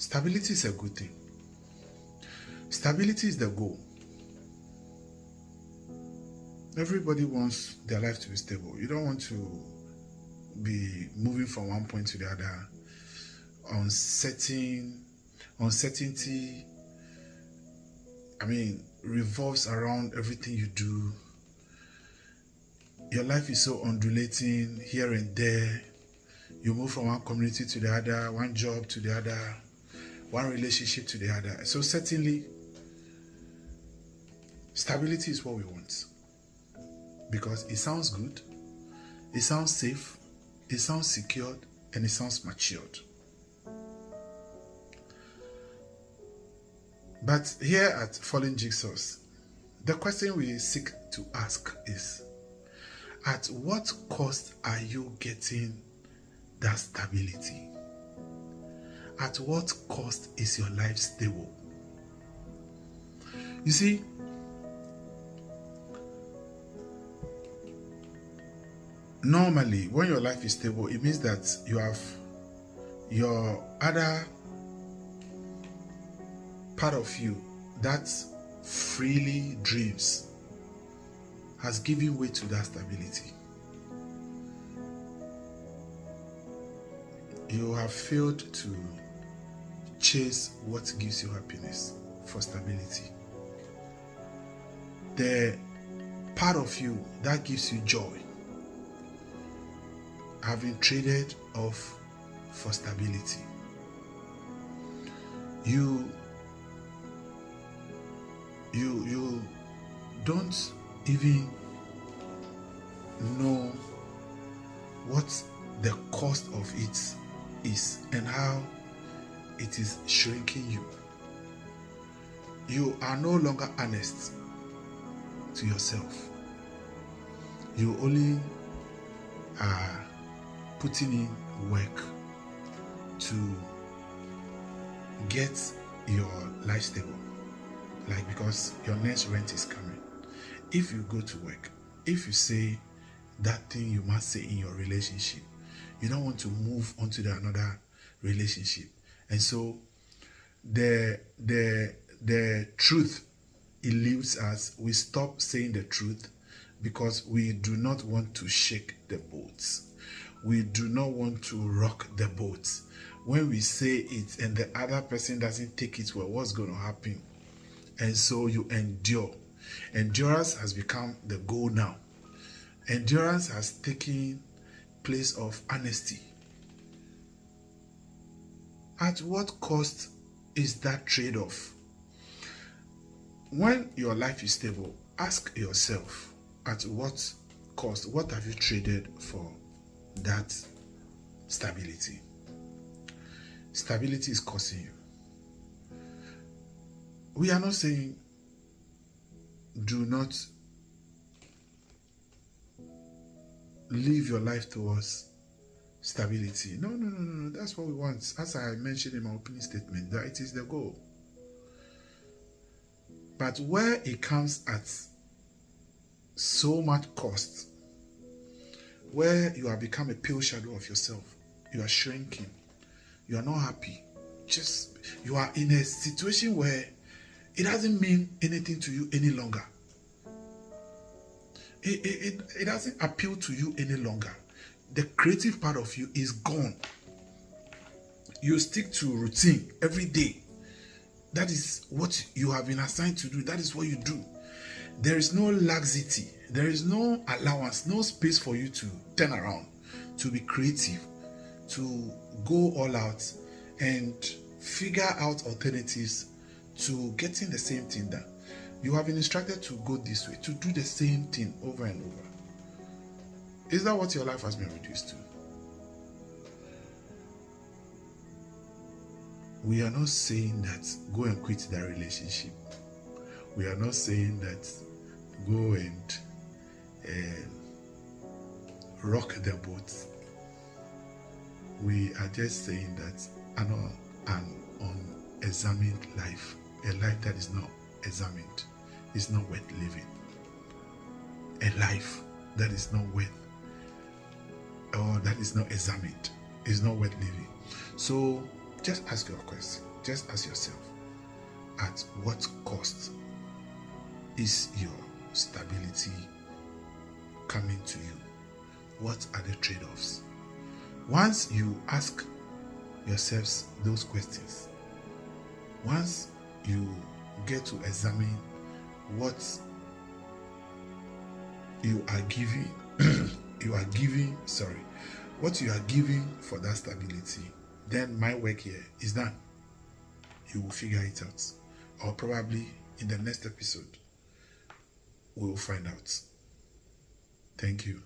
Stability is a good thing. Stability is the goal. Everybody wants their life to be stable. You don't want to be moving from one point to the other. Uncertainty, revolves around everything you do. Your life is so undulating here and there. You move from one community to the other, one job to the other, one relationship to the other. So certainly, stability is what we want. Because it sounds good, it sounds safe, it sounds secured, and it sounds matured. But here at Fallin Jigsaws, the question we seek to ask is, at what cost are you getting that stability? At what cost is your life stable? You see, normally when your life is stable, it means that you have your other part of you that freely dreams has given way to that stability. You have failed to chase what gives you happiness for stability. The part of you that gives you joy have been traded off for stability. You don't even know what the cost of it is and how it is shrinking you. You are no longer honest to yourself. You only are putting in work to get your life stable. Like, because your next rent is coming. If you go to work, if you say that thing you must say in your relationship, you don't want to move on to another relationship. And so the truth eludes us. We stop saying the truth because we do not want to shake the boats. We do not want to rock the boat. When we say it and the other person doesn't take it well, what's going to happen? And so you endure. Endurance has become the goal now. Endurance has taken place of honesty. At what cost is that trade-off? When your life is stable, ask yourself, at what cost? What have you traded for that stability? Stability is costing you. We are not saying do not live your life towards stability. No. That's what we want. As I mentioned in my opening statement, that it is the goal. But where it comes at so much cost, where you have become a pale shadow of yourself, you are shrinking, you are not happy, you are in a situation where it doesn't mean anything to you any longer. It doesn't appeal to you any longer. The creative part of you is gone. You stick to routine every day. That is what you have been assigned to do. That is what you do. There is no laxity. There is no allowance, no space for you to turn around, to be creative, to go all out and figure out alternatives to getting the same thing done. You have been instructed to go this way, to do the same thing over and over. Is that what your life has been reduced to? We are not saying that go and quit that relationship. We are not saying that go and rock the boat. We are just saying that an unexamined life, a life that is not examined, is not worth living. A life that is not worth, or that is not examined, is not worth living. So just ask your question. just ask yourself, at what cost is your stability coming to you? What are the trade-offs? Once you ask yourselves those questions, once you get to examine what you are giving, what you are giving for that stability, then my work here is done. You will figure it out. Or probably in the next episode, we will find out. Thank you.